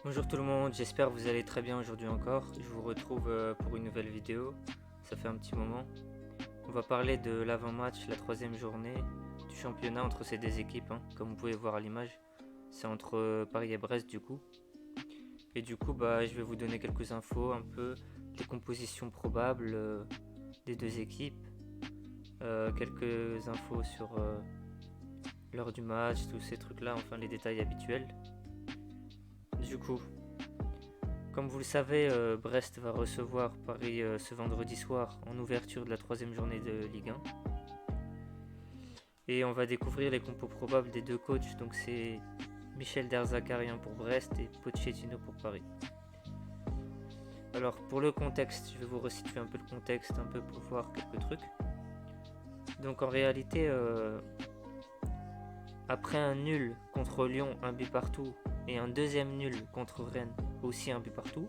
Bonjour tout le monde, j'espère que vous allez très bien aujourd'hui encore. Je vous retrouve pour une nouvelle vidéo. Ça fait un petit moment. On va parler de l'avant-match, la troisième journée du championnat entre ces deux équipes, comme vous pouvez voir à l'image. C'est entre Paris et Brest du coup. Et du coup, je vais vous donner quelques infos, un peu les compositions probables des deux équipes. Quelques infos sur l'heure du match, tous ces trucs-là, enfin les détails habituels. Du coup, comme vous le savez, Brest va recevoir Paris ce vendredi soir en ouverture de la troisième journée de Ligue 1. Et on va découvrir les compos probables des deux coachs. Donc c'est Michel Derzakarian pour Brest et Pochettino pour Paris. Alors pour le contexte, je vais vous resituer un peu le contexte, un peu pour voir quelques trucs. Donc en réalité, après un nul contre Lyon, un but partout, et un deuxième nul contre Rennes, aussi un but partout,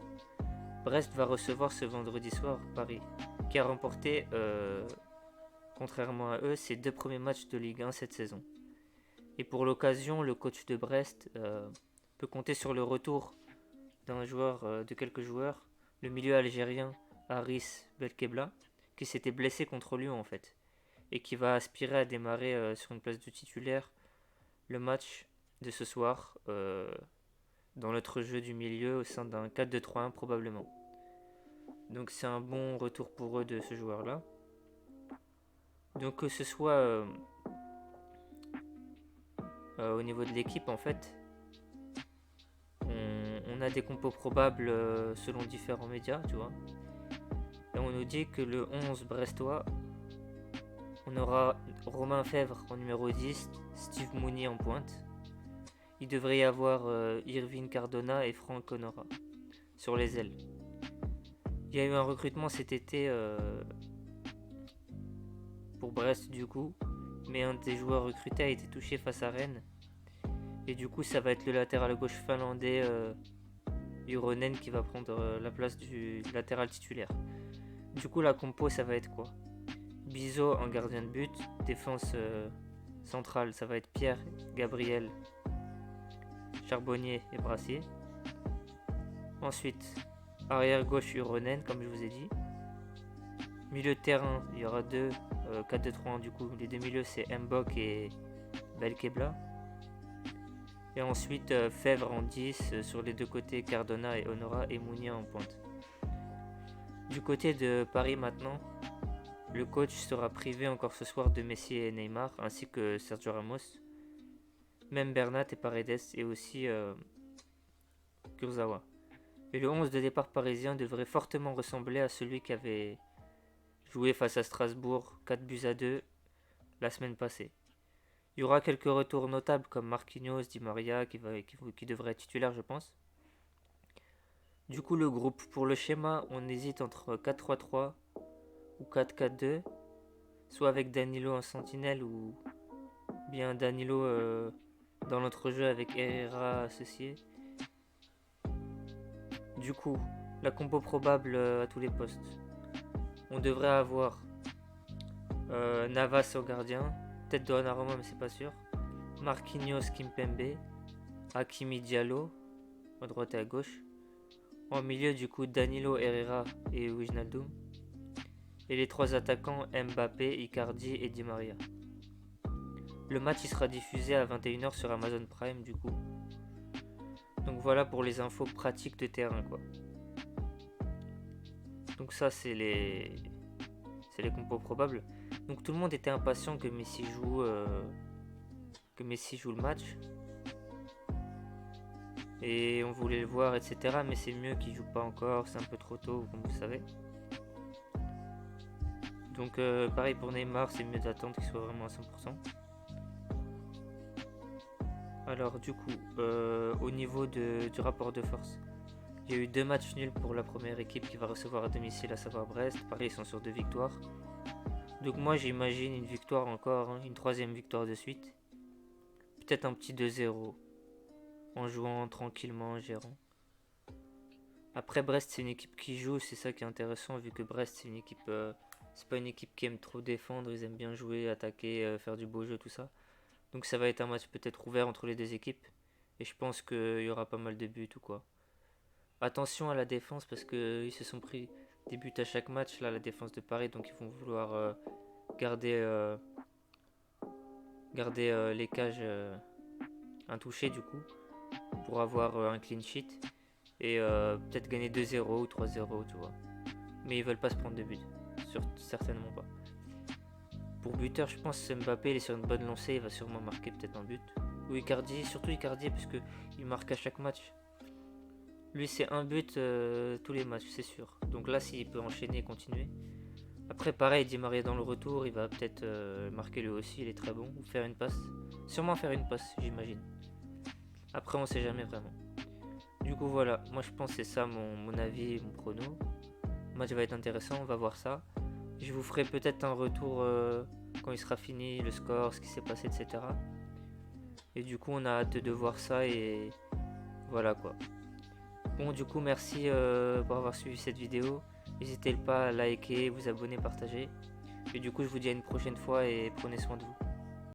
Brest va recevoir ce vendredi soir Paris, qui a remporté, contrairement à eux, ses deux premiers matchs de Ligue 1 cette saison. Et pour l'occasion, le coach de Brest peut compter sur le retour de quelques joueurs, le milieu algérien Haris Belkebla, qui s'était blessé contre Lyon en fait, et qui va aspirer à démarrer sur une place de titulaire le match de ce soir dans notre jeu du milieu au sein d'un 4-2-3-1 probablement. Donc c'est un bon retour pour eux de ce joueur-là. Donc que ce soit au niveau de l'équipe en fait, on a des compos probables selon différents médias, tu vois. Et on nous dit que le 11 brestois, on aura Romain Fèvre en numéro 10, Steve Mounier en pointe. Il devrait y avoir Irvine Cardona et Franck Honora sur les ailes. Il y a eu un recrutement cet été pour Brest du coup, mais un des joueurs recrutés a été touché face à Rennes. Et du coup, ça va être le latéral gauche finlandais Uronen qui va prendre la place du latéral titulaire. Du coup, la compo, ça va être quoi? Bizot en gardien de but, défense centrale, ça va être Pierre, Gabriel, Charbonnier et Brassier. Ensuite, arrière gauche Uronen, comme je vous ai dit. Milieu de terrain, il y aura 4-2-3-1 du coup. Les deux milieux, c'est Mbok et Belkebla. Et ensuite, Fèvre en 10, sur les deux côtés, Cardona et Honora et Mounier en pointe. Du côté de Paris maintenant, le coach sera privé encore ce soir de Messi et Neymar, ainsi que Sergio Ramos, même Bernat et Paredes et aussi Kurzawa. Et le 11 de départ parisien devrait fortement ressembler à celui qui avait joué face à Strasbourg 4-2 la semaine passée. Il y aura quelques retours notables comme Marquinhos, Di Maria qui devrait être titulaire je pense. Du coup le groupe, pour le schéma, on hésite entre 4-3-3 ou 4-4-2, soit avec Danilo en sentinelle ou bien Danilo dans notre jeu avec Herrera associé. Du coup, la compo probable à tous les postes. On devrait avoir Navas au gardien, peut-être Donnarumma mais c'est pas sûr. Marquinhos, Kimpembe, Hakimi Diallo, à droite et à gauche. En milieu du coup Danilo, Herrera et Wijnaldum. Et les trois attaquants Mbappé, Icardi et Di Maria. Le match il sera diffusé à 21h sur Amazon Prime du coup. Donc voilà pour les infos pratiques de terrain quoi. Donc ça c'est les compos probables. Donc tout le monde était impatient que Messi joue le match. Et on voulait le voir, etc. Mais c'est mieux qu'il joue pas encore, c'est un peu trop tôt, comme vous savez. Donc pareil pour Neymar, c'est mieux d'attendre qu'il soit vraiment à 100%. Alors du coup, au niveau du rapport de force, il y a eu 2 matchs nuls pour la première équipe qui va recevoir à domicile, à savoir Brest. Paris, ils sont sur 2 victoires. Donc moi j'imagine une victoire encore, une troisième victoire de suite. Peut-être un petit 2-0, en jouant tranquillement, en gérant. Après Brest c'est une équipe qui joue, c'est ça qui est intéressant vu que Brest c'est une équipe, c'est pas une équipe qui aime trop défendre, ils aiment bien jouer, attaquer, faire du beau jeu, tout ça. Donc ça va être un match peut-être ouvert entre les deux équipes et je pense qu'il y aura pas mal de buts ou quoi. Attention à la défense parce que ils se sont pris des buts à chaque match là, la défense de Paris, donc ils vont vouloir garder, les cages intouchées du coup pour avoir un clean sheet et peut-être gagner 2-0 ou 3-0, tu vois. Mais ils veulent pas se prendre de but, certainement pas. Pour buteur, je pense que Mbappé, il est sur une bonne lancée, il va sûrement marquer peut-être un but. Ou Icardi, surtout Icardi, parce qu'il marque à chaque match. Lui, c'est un but tous les matchs, c'est sûr. Donc là, s'il peut enchaîner et continuer. Après, pareil, Di Maria dans le retour, il va peut-être marquer lui aussi, il est très bon. Ou faire une passe. Sûrement faire une passe, j'imagine. Après, on sait jamais vraiment. Du coup, voilà. Moi, je pense que c'est ça mon avis et mon prono. Le match va être intéressant, on va voir ça. Je vous ferai peut-être un retour quand il sera fini, le score, ce qui s'est passé, etc. Et du coup, on a hâte de voir ça et voilà quoi. Bon, du coup, merci pour avoir suivi cette vidéo. N'hésitez pas à liker, vous abonner, partager. Et du coup, je vous dis à une prochaine fois et prenez soin de vous.